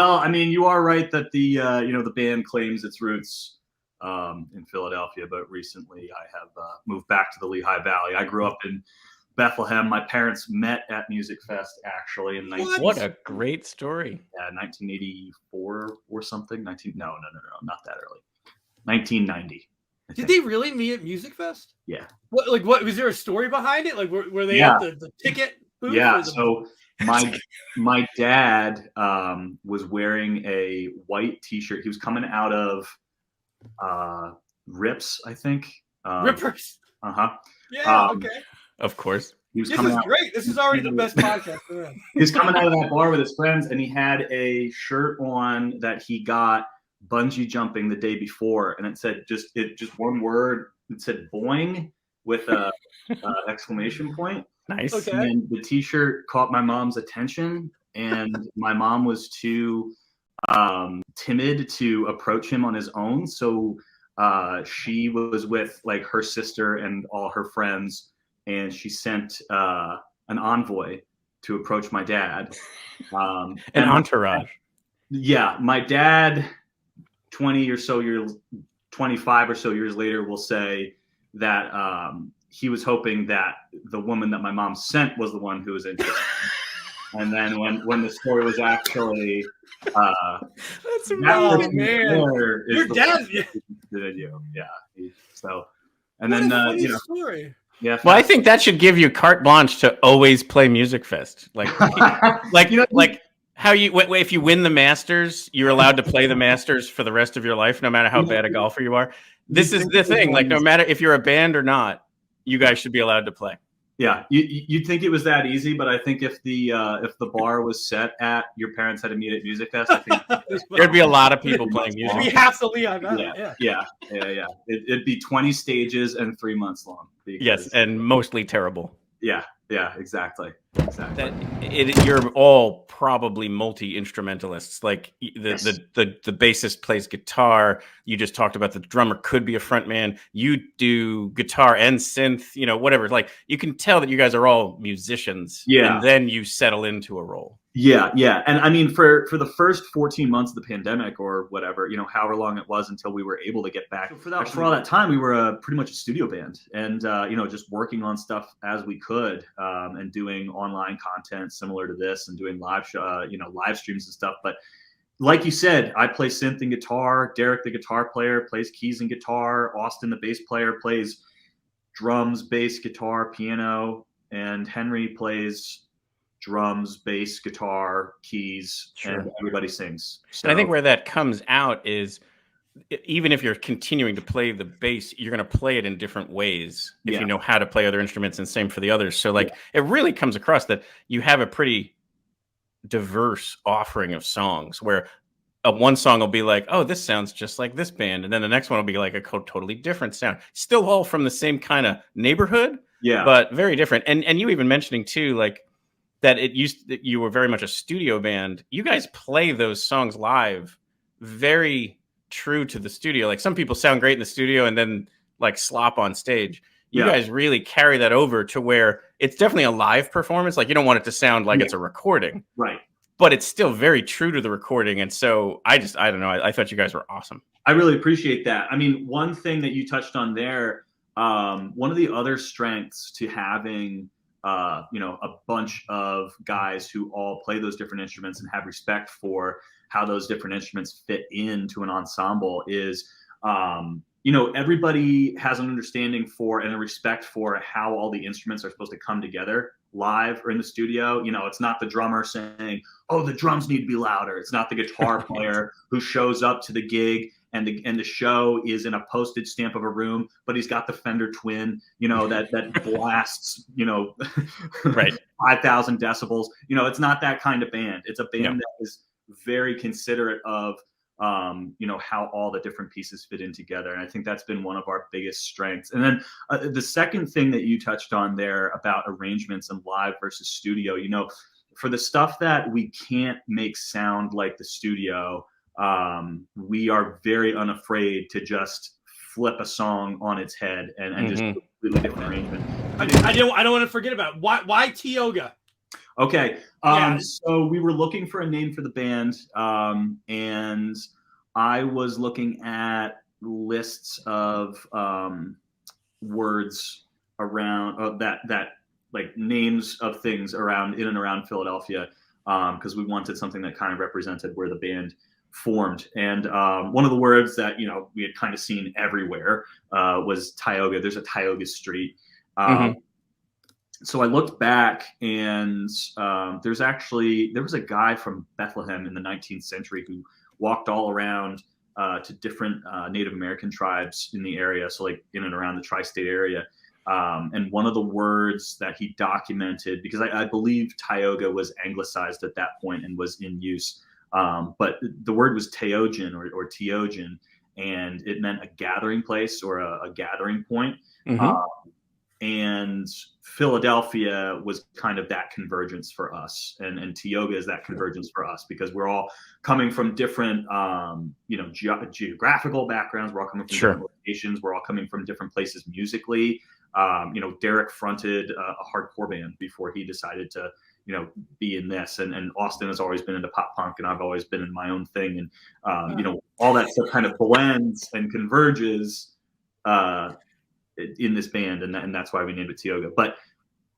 Well, I mean, you are right that the the band claims its roots in Philadelphia, but recently I have moved back to the Lehigh Valley. I grew up in Bethlehem. My parents met at Music Fest actually in What a great story. 1984 or something. No, not that early. 1990. Did they really meet at Music Fest? Yeah. What was there a story behind it? Like were they at the ticket booth? Yeah. So my dad was wearing a white T-shirt. He was coming out of Rips, I think. Rippers. Yeah. Okay. Of course. This is great. This is already the best podcast. He was coming out of that bar with his friends, and he had a shirt on that he got bungee jumping the day before, and it said just one word. It said "boing" with a exclamation point. Nice. Okay. And the T-shirt caught my mom's attention, and my mom was too timid to approach him on his own, so she was with like her sister and all her friends. And she sent an envoy to approach my dad. An entourage. Yeah, my dad, 25 or so years later, will say that he was hoping that the woman that my mom sent was the one who was interested. And then when the story was actually that's amazing, man. Your dad, yeah. So, and what then story. Yeah. Well, I think that should give you carte blanche to always play Music Fest. Like how you if you win the Masters, you're allowed to play the Masters for the rest of your life, no matter how bad a golfer you are. This is the thing. Like, no matter if you're a band or not, you guys should be allowed to play. Yeah, you'd think it was that easy, but I think if the bar was set at your parents had to meet at Music Fest, I think there'd be a lot of people playing music. It'd be half the Lehigh Valley. Yeah. It'd be 20 stages and 3 months long. Yes, and mostly terrible. Yeah, exactly. You're all probably multi-instrumentalists. Like the bassist plays guitar. You just talked about the drummer could be a front man. You do guitar and synth, whatever. Like, you can tell that you guys are all musicians. Yeah. And then you settle into a role. Yeah. And I mean, for the first 14 months of the pandemic or whatever, however long it was until we were able to get back. For all that time, we were pretty much a studio band and, just working on stuff as we could and doing online content similar to this and doing live streams and stuff. But like you said, I play synth and guitar. Derek, the guitar player, plays keys and guitar. Austin, the bass player, plays drums, bass, guitar, piano. And Henry plays drums, bass, guitar, keys, and everybody sings. So and I think where that comes out is even if you're continuing to play the bass, you're going to play it in different ways if you know how to play other instruments, and same for the others. So it really comes across that you have a pretty diverse offering of songs where one song will be like, oh, this sounds just like this band. And then the next one will be like a totally different sound. Still all from the same kind of neighborhood, but very different. And you even mentioning too, like, that you were very much a studio band. You guys play those songs live very true to the studio. Like, some people sound great in the studio and then like slop on stage. You guys really carry that over to where it's definitely a live performance. Like, you don't want it to sound like it's a recording. Right. But it's still very true to the recording. And so I don't know. I thought you guys were awesome. I really appreciate that. I mean, one thing that you touched on there, one of the other strengths to having a bunch of guys who all play those different instruments and have respect for how those different instruments fit into an ensemble is, everybody has an understanding for and a respect for how all the instruments are supposed to come together live or in the studio. It's not the drummer saying, oh, the drums need to be louder. It's not the guitar player who shows up to the gig and the show is in a postage stamp of a room, but he's got the Fender Twin, that blasts, right, 5,000 decibels. It's not that kind of band. It's a band that is very considerate of, how all the different pieces fit in together. And I think that's been one of our biggest strengths. And then the second thing that you touched on there about arrangements and live versus studio, for the stuff that we can't make sound like the studio, we are very unafraid to just flip a song on its head and just completely different arrangement. I don't want to forget about it. Why Tioga? Okay. Yeah. So we were looking for a name for the band, and I was looking at lists of words around that like names of things around in and around Philadelphia, because we wanted something that kind of represented where the band formed. And one of the words that we had kind of seen everywhere was Tioga. There's a Tioga Street. So I looked back, and there was a guy from Bethlehem in the 19th century who walked all around to different Native American tribes in the area, so like in and around the tri-state area. And one of the words that he documented, because I believe Tioga was anglicized at that point and was in use, but the word was Teogen or Teogen, and it meant a gathering place or a gathering point. And Philadelphia was kind of that convergence for us, and Tioga is that convergence for us, because we're all coming from different, geographical backgrounds. We're all coming from different locations. We're all coming from different places musically. Derek fronted a hardcore band before he decided to, be in this, and Austin has always been into pop punk, and I've always been in my own thing, and all that stuff kind of blends and converges in this band, and that's why we named it Tioga. But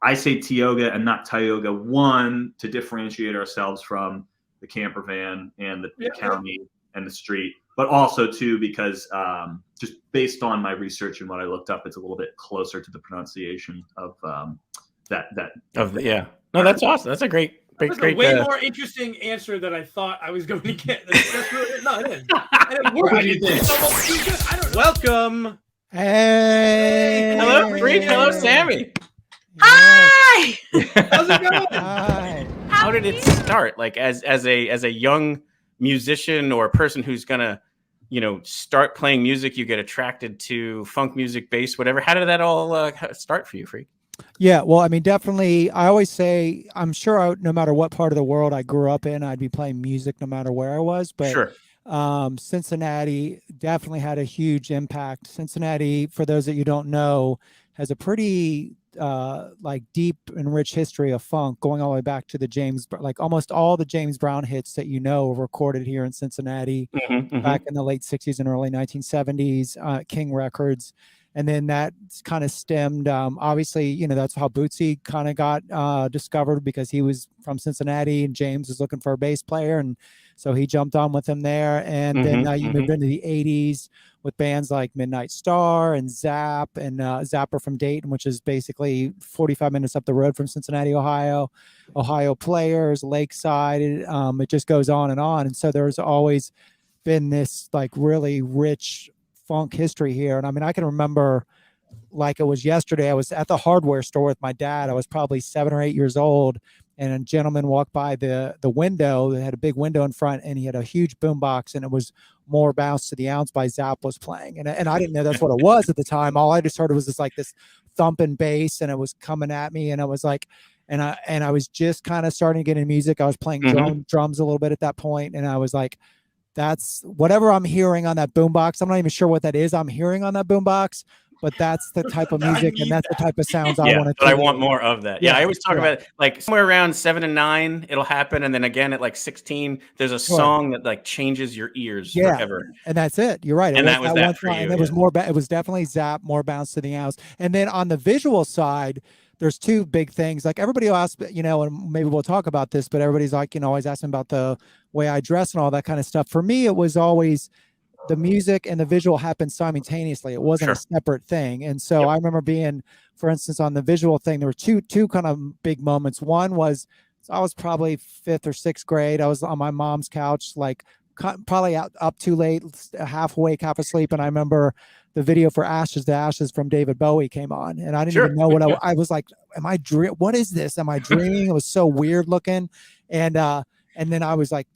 I say Tioga and not Tioga, one, to differentiate ourselves from the camper van and the county and the street, but also two, because just based on my research and what I looked up, it's a little bit closer to the pronunciation of No, that's awesome. That's a great way more interesting answer than I thought I was going to get. That's really, no, it didn't. I don't know. Welcome. Hey. Hello, Freak. Hello, Sammy. Hi. How's it going? Hi. How did it start? Like as a young musician or a person who's gonna, start playing music, you get attracted to funk music, bass, whatever. How did that all start for you, Freak? Yeah, well, I mean, definitely. I always say, I'm sure no matter what part of the world I grew up in, I'd be playing music no matter where I was. But sure. Cincinnati definitely had a huge impact. Cincinnati, for those that you don't know, has a pretty deep and rich history of funk, going all the way back to almost all the James Brown hits that were recorded here in Cincinnati back in the late 60s and early 1970s, King Records. And then that kind of stemmed, obviously, that's how Bootsy kind of got discovered, because he was from Cincinnati and James was looking for a bass player. And so he jumped on with him there. And then you moved into the 80s with bands like Midnight Star and Zap and Zapper from Dayton, which is basically 45 minutes up the road from Cincinnati, Ohio Players, Lakeside. It just goes on. And so there's always been this like really rich funk history here. And I mean, I can remember like it was yesterday. I was at the hardware store with my dad. I was probably 7 or 8 years old, and a gentleman walked by the window. They had a big window in front, and he had a huge boombox, and it was More Bounce to the Ounce by Zapp was playing. And I didn't know that's what it was at the time. All I just heard was this thumping bass, and it was coming at me, and I was like, and I was just kind of starting to get into music. I was playing drums a little bit at that point, and I was like, that's whatever I'm hearing on that boombox. I'm not even sure what that is I'm hearing on that boombox, but that's the type of music and that's the type of sounds I want to. But I want more of that. Yeah, I always talk about it, like somewhere around 7 and 9, it'll happen, and then again at like 16, there's a song that like changes your ears forever. And that's it. You're right. And that was that for you. And it was it was definitely Zap, More Bounce to the Ounce. And then on the visual side, there's two big things. Like everybody will ask, and maybe we'll talk about this, but everybody's like, always asking about the way I dress and all that kind of stuff. For me, it was always the music and the visual happened simultaneously. It wasn't a separate thing. And so I remember being, for instance, on the visual thing, there were two kind of big moments. One was, I was probably 5th or 6th grade. I was on my mom's couch, like probably up too late, half awake, half asleep. And I remember the video for Ashes to Ashes from David Bowie came on, and I didn't even know what I was like, what is this? Am I dreaming? It was so weird looking. And then I was like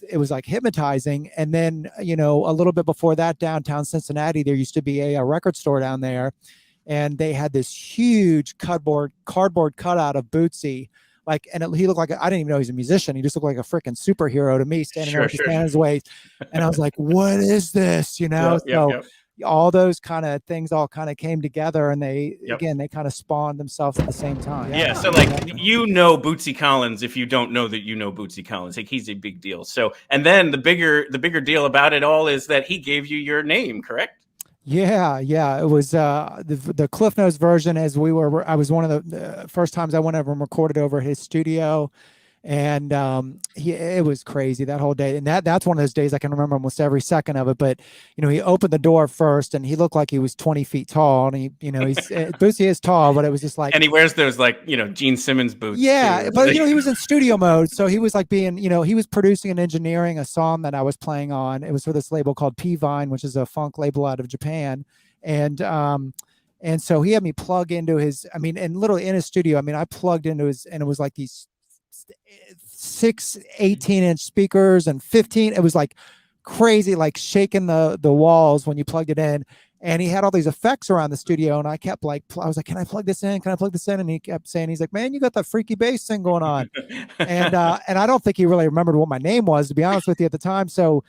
it was like hypnotizing. And then, a little bit before that, downtown Cincinnati, there used to be a record store down there, and they had this huge cardboard cutout of Bootsy. He looked like, I didn't even know he's a musician. He just looked like a freaking superhero to me, standing there with his hands waist. And I was like, what is this? all those kind of things all kind of came together, and they Yep. again they kind of spawned themselves at the same time. Yeah, so like Bootsy Collins if you don't know that Bootsy Collins. Like he's a big deal. So and then the bigger deal about it all is that he gave you your name, correct? Yeah, it was the Cliff Notes version. I was one of the first times I went over and recorded over at his studio, and it was crazy that whole day. And that's one of those days I can remember almost every second of it. But he opened the door first, and he looked like he was 20 feet tall, and he's Bootsy is tall, but it was just like, and he wears those like Gene Simmons boots. Yeah, too. but he was in studio mode, so he was like being he was producing and engineering a song that I was playing on. It was for this label called P Vine, which is a funk label out of Japan, and so he had me plug into his. And literally in his studio. I plugged into his, and it was like these 6 18-inch speakers and 15. It was like crazy, like shaking the walls when you plugged it in. And he had all these effects around the studio, and I kept I was like, can I plug this in? Can I plug this in? And he kept saying, he's like, man, you got the freaky bass thing going on. And I don't think he really remembered what my name was, to be honest with you, at the time. So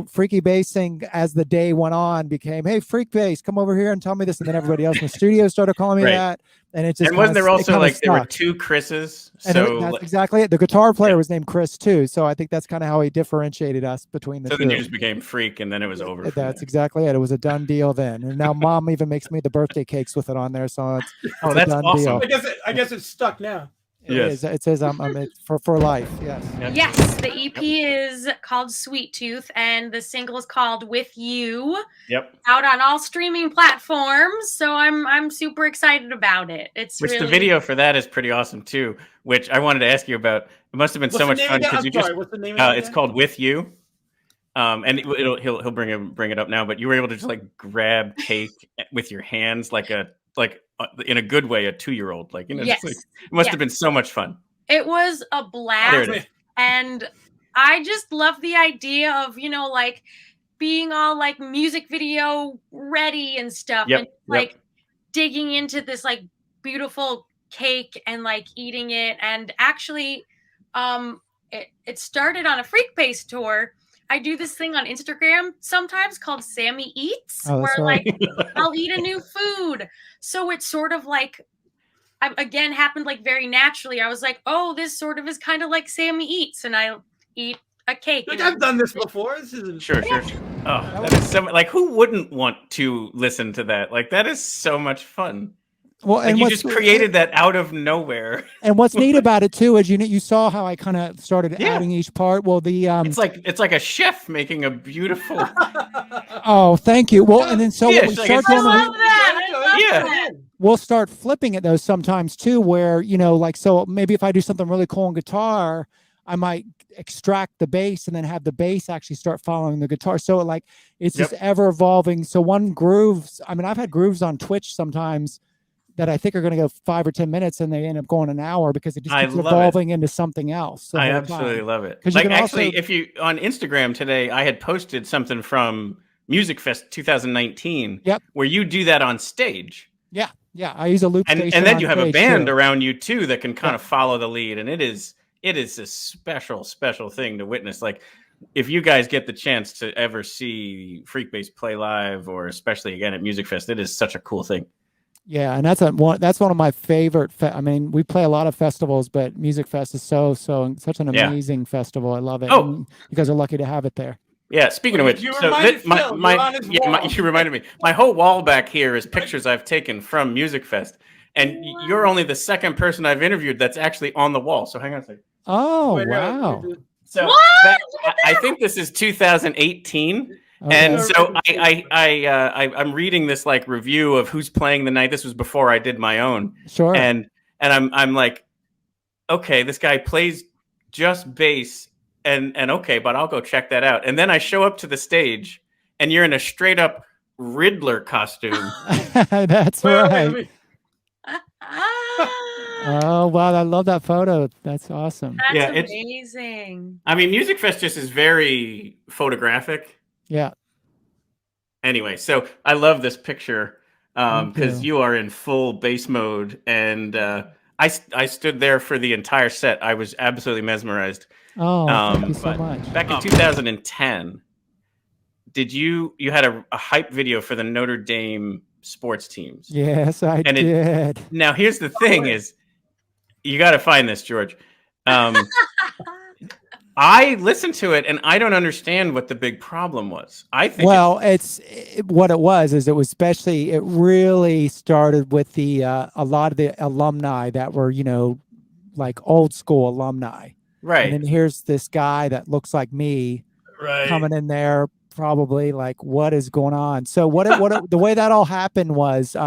Freaky Bass thing, as the day went on, became, hey, Freak Bass, come over here and tell me this. And then everybody else in the studio started calling me that. And it just, and wasn't there also like there were 2 Chris's? So that's exactly it. The guitar player was named Chris too. So I think that's kind of how he differentiated us between the two. So then you just became Freak, and then it was over. That's exactly it. It was a done deal then. And now Mom even makes me the birthday cakes with it on there. So it's that's a done awesome. deal. I guess it's stuck now. It says I'm for life. Yes. Yes, the EP is called Sweet Tooth, and the single is called With You. Yep. Out on all streaming platforms, so I'm super excited about it. The video for that is pretty awesome too. Which I wanted to ask you about. It must have been so much fun because what's the name of it? It's called With You. And he'll bring it up now. But you were able to just like grab cake with your hands like in a good way, a 2-year-old, yes. it must have been so much fun. It was a blast, and I just love the idea of like being all like music video ready and stuff, and digging into this like beautiful cake and like eating it. And actually, it started on a Freak Bass tour. I do this thing on Instagram sometimes called Sammi Eats, where like I'll eat a new food. So it's sort of like, again, happened like very naturally. I was like, oh, this sort of is kind of like Sammi Eats, and I eat a cake. Like, I've done this before. This isn't sure. Oh, that is so. Like, who wouldn't want to listen to that? Like, that is so much fun. Well, and you just created that out of nowhere. And what's neat about it too is you saw how I kind of started adding each part. Well, it's like a chef making a beautiful. Oh, thank you. Well, and then what we start doing, we'll start flipping it though sometimes too, where so maybe if I do something really cool on guitar, I might extract the bass and then have the bass actually start following the guitar. So it's just ever evolving. So one grooves. I've had grooves on Twitch sometimes that I think are going to go 5 or 10 minutes, and they end up going an hour because it just keeps evolving into something else. I absolutely love it. Like actually, if you on Instagram today, I had posted something from Music Fest 2019, where you do that on stage. Yeah, I use a loop station, and then you have a band around you too that can kind of follow the lead, and it is a special thing to witness. Like, if you guys get the chance to ever see Freak Bass play live, or especially again at Music Fest, it is such a cool thing. Yeah, and that's one of my favorite. We play a lot of festivals, but Music Fest is such an amazing festival. I love it. And you guys are lucky to have it there. Yeah. Speaking of which, you reminded me. My whole wall back here is pictures I've taken from Music Fest, and you're only the second person I've interviewed that's actually on the wall. So hang on a second. Oh, wow. So I think this is 2018. Okay. And so I'm reading this like review of who's playing the night. This was before I did my own. Sure. And I'm like, okay, this guy plays just bass, and okay, but I'll go check that out. And then I show up to the stage, and you're in a straight up Riddler costume. That's right. Oh wow, I love that photo. That's awesome. That's amazing. Music Fest just is very photographic. Yeah. Anyway, so I love this picture because you are in full bass mode, and I stood there for the entire set. I was absolutely mesmerized. Oh, thank you so much. Back in 2010, you had a hype video for the Notre Dame sports teams? Yes, I did. Now here's the thing: is you got to find this, George. I listened to it and I don't understand what the big problem was. I think what it was especially it really started with the a lot of the alumni that were, you know, like old school alumni. Right. And then here's this guy that looks like me coming in there, probably like, what is going on? So the way that all happened was,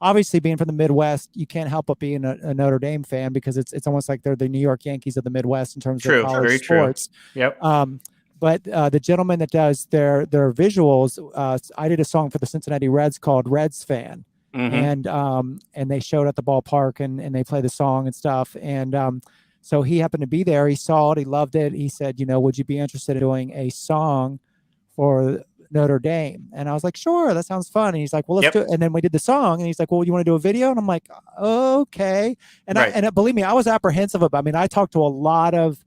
obviously being from the Midwest, you can't help but being a Notre Dame fan because it's almost like they're the New York Yankees of the Midwest in terms of college sports. True. Yep. But the gentleman that does their visuals, I did a song for the Cincinnati Reds called Reds Fan. Mm-hmm. And they showed at the ballpark and they play the song and stuff. And so he happened to be there. He saw it. He loved it. He said, you know, would you be interested in doing a song for Notre Dame? And I was like, sure, that sounds fun. And he's like, well, let's do it. And then we did the song and he's like, well, you want to do a video? And I'm like, okay. And believe me, I was apprehensive about, I mean, I talked to a lot of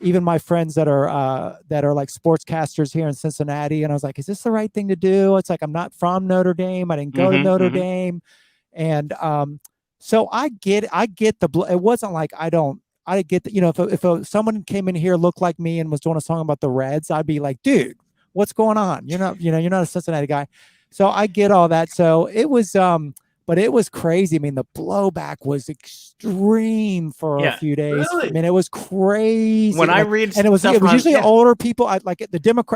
even my friends that are like sportscasters here in Cincinnati. And I was like, is this the right thing to do? It's like, I'm not from Notre Dame. I didn't go to Notre Dame. And so I get it wasn't like, I get that, you know, if someone came in here, looked like me and was doing a song about the Reds, I'd be like, dude, what's going on? You're not a Cincinnati guy. So I get all that. So it was, but it was crazy. I mean, the blowback was extreme for a few days. Really? I mean, it was crazy. When I read, and it was usually older people.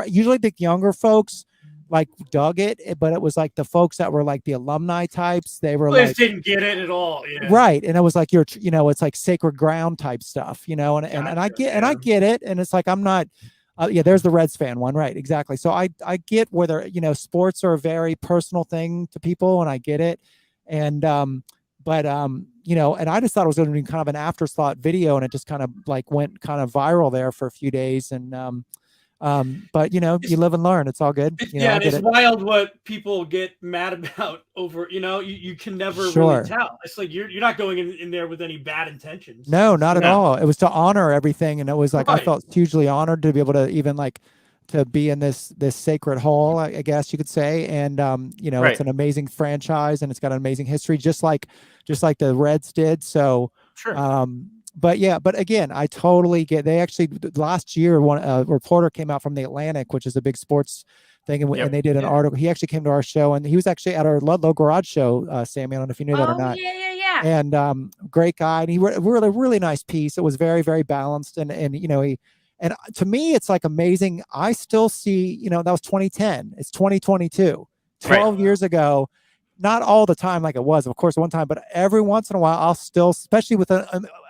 Usually the younger folks like dug it, but it was like the folks that were like the alumni types. They were like, didn't get it at all. Yeah. Right. And it was like, it's like sacred ground type stuff, you know, and I get it. And it's like, I'm not, there's the Reds fan one. Right. Exactly. So I get whether, you know, sports are a very personal thing to people and I get it. And, you know, and I just thought it was going to be kind of an afterthought video and it just kind of like went kind of viral there for a few days. And, but you know, you live and learn. It's all good. You know, and it's wild what people get mad about over, you know, you can never really tell. It's like, you're not going in there with any bad intentions. No, not at all. It was to honor everything. And it was like, I felt hugely honored to be able to even like, to be in this sacred hall, I guess you could say. And, you know, it's an amazing franchise and it's got an amazing history, just like the Reds did. So, but again, I totally get, they actually last year, a reporter came out from the Atlantic, which is a big sports thing. And they did an article. He actually came to our show and he was actually at our Ludlow Garage show, Sammy. I don't know if you knew that or not. Yeah. And, great guy. And he wrote a really nice piece. It was very, very balanced. And, you know, and to me, it's like amazing. I still see, you know, that was 2010. It's 2022, 12 years ago. Not all the time like it was, of course, one time, but every once in a while, I'll still, especially with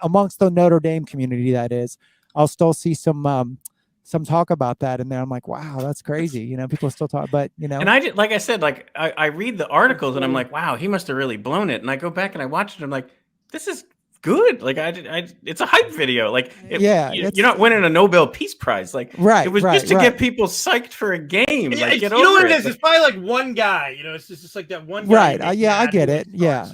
amongst the Notre Dame community, that is, I'll still see some talk about that in there. I'm like, wow, that's crazy. You know, people still talk, but you know. And like I said, like I read the articles and I'm like, wow, he must have really blown it. And I go back and I watch it. And I'm like, this is good. Like it's a hype video. Like you're not winning a Nobel Peace Prize. Like it was just to get people psyched for a game. Yeah, like you know what it is? It's probably like one guy. You know, it's just like that one guy. Right. I get it. Yeah.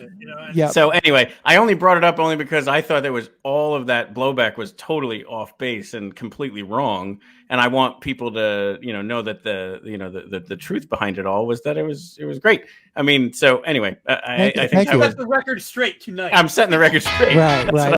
Yeah. So anyway, I only brought it up only because I thought there was all of that blowback was totally off base and completely wrong. And I want people to, you know that the truth behind it all was that it was great. I mean, so anyway, I think that's the record straight tonight. I'm setting the record straight. Right.